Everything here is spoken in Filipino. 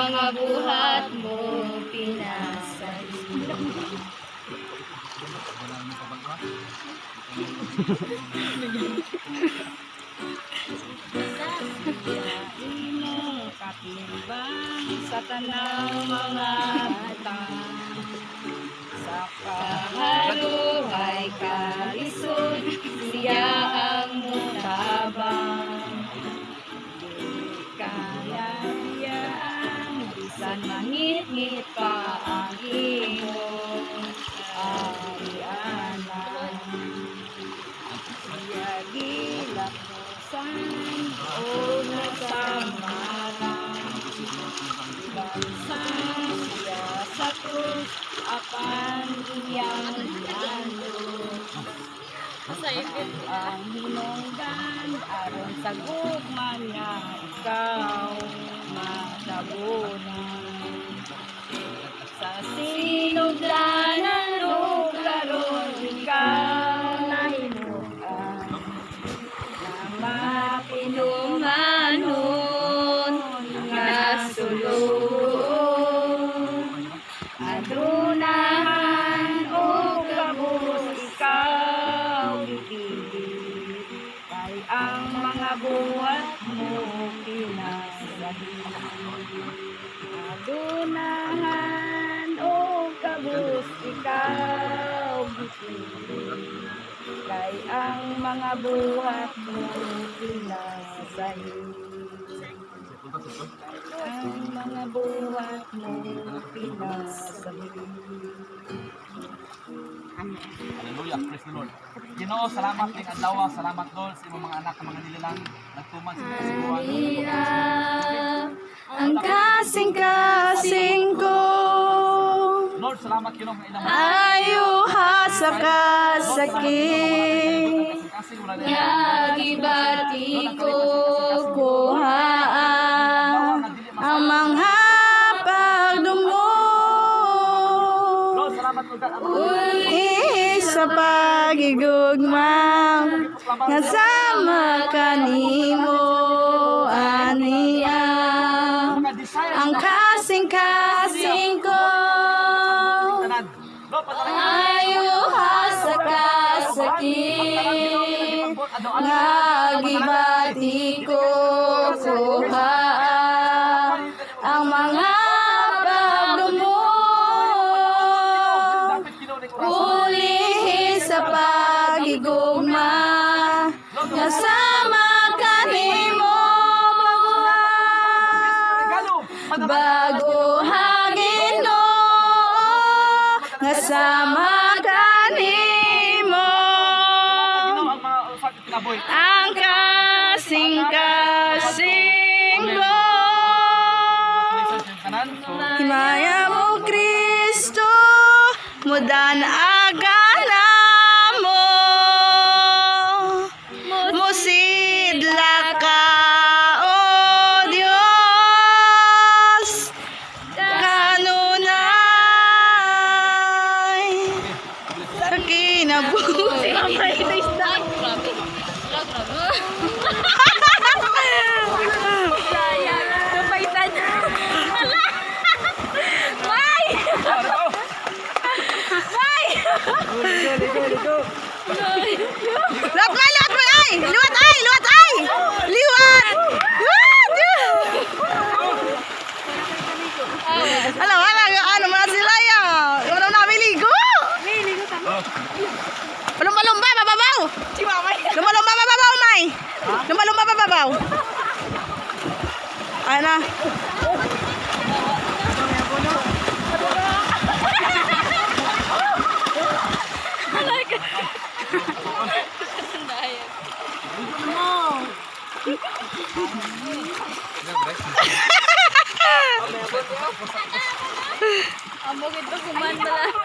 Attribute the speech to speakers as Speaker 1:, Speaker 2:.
Speaker 1: mga buhat mo pinasahin. Imong katimbang sa tanaw mga batang, sa kaharuhay kalisod siya ang mutabang. Di kaya diyaan bisan mangit-ngit pa ang imong arianan. Siya gilaksan o nasamaran, bansang siya sa krus apan iyang ginanod. Ang hinungdan aron sa gugma niya ikaw matabunan. Sa sinugdanan o karon ikaw nahinuan, na mapinumanon nga sulod. Adunahan o kabus ikaw gipili, kay ang mga buhat mo pinasahin. Adunahan o kabus ikaw gipili, kay ang mga buhat mo pinasahin. Ang mga buhat mo pinasahin.
Speaker 2: Hallelujah, praise the Lord. Ginoo, salamat ning adlaw, salamat Lord sa imong mga anak nga mga nilalang nagtuman sa kasiguan.
Speaker 1: Ang kasing-kasing ko,
Speaker 2: Lord, salamat Ginoo nga ilang
Speaker 1: ayuha sa kasakit,
Speaker 2: kasing wala na.
Speaker 1: nagibati ko kuhaan ang mga pagdumo.
Speaker 2: Lord, salamat Lord God.
Speaker 1: Uli sa pagigugma nga sama kanimo aniya. Ang kasing-kasing ko, ayuha sa kasakit, nagibati ko kuhaan ang mga pagdumo. Uli sa pagigugma nga sama kanimo bago hagino nga sama kanimo. Ang kasing-kasing ko, himaya mo Kristo, mudan agana mo, musidla ka o Diyos, kanunay sa kinabuhi. Luwat may, ay! Luwat ay! Luwat ay! Liwat! Alam, ano mga sila yan? Yung na namin ligo! Lumba-lumba, bababaw! Lumba-lumba, bababaw, may! Lumba-lumba, bababaw! Ayan na. Amo gitu kuman